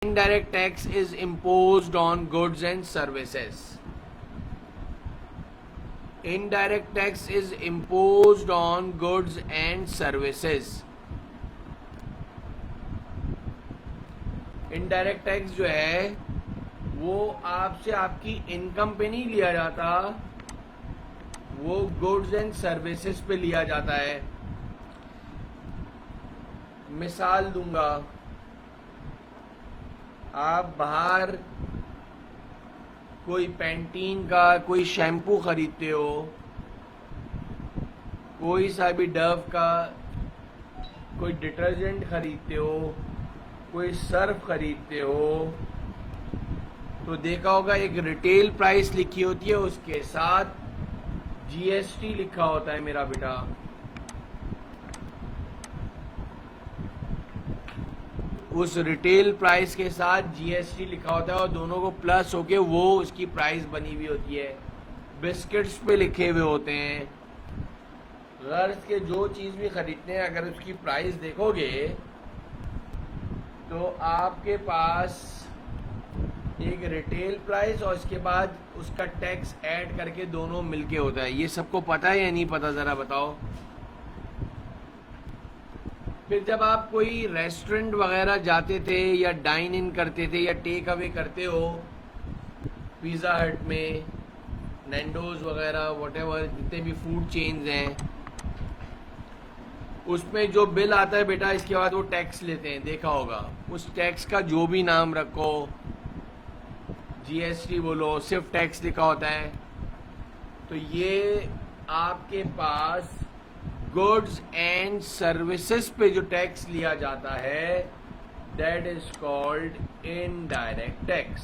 Indirect tax is imposed on goods and services. Indirect tax is imposed on goods and services. Indirect tax जो है वो आपसे आपकी income पे नहीं लिया जाता, वो गुड्स एंड सर्विसेज पे लिया जाता है. मिसाल दूंगा, आप बाहर कोई पैंटीन का कोई शैम्पू खरीदते हो, कोई सा भी डव का कोई डिटर्जेंट खरीदते हो, कोई सर्फ खरीदते हो, तो देखा होगा एक रिटेल प्राइस लिखी होती है, उसके साथ जीएसटी लिखा होता है मेरा बेटा. उस रिटेल प्राइस के साथ जीएसटी लिखा होता है और दोनों को प्लस होके वो उसकी प्राइस बनी हुई होती है. बिस्किट्स पे लिखे हुए होते हैं. गर्ल्स के जो चीज भी खरीदते हैं, अगर उसकी प्राइस देखोगे तो आपके पास एक रिटेल प्राइस और इसके बाद उसका टैक्स ऐड करके दोनों मिलके होता है. ये सबको पता है या नहीं पता, जरा बताओ. फिर जब आप कोई रेस्टोरेंट वगैरह जाते थे या डाइन इन करते थे या टेक अवे करते हो, पिज़्ज़ा हट में, नैंडोज वगैरह, व्हाटएवर जितने भी फूड चेन्स हैं, उसमें जो बिल आता है बेटा, इसके बाद वो टैक्स लेते हैं. देखा होगा. उस टैक्स का जो भी नाम रखो, जीएसटी बोलो, सिर्फ टैक्स लिखा होता है. तो ये आपके पास गुड्स एंड सर्विसेज पे जो टैक्स लिया जाता है, that is called indirect tax.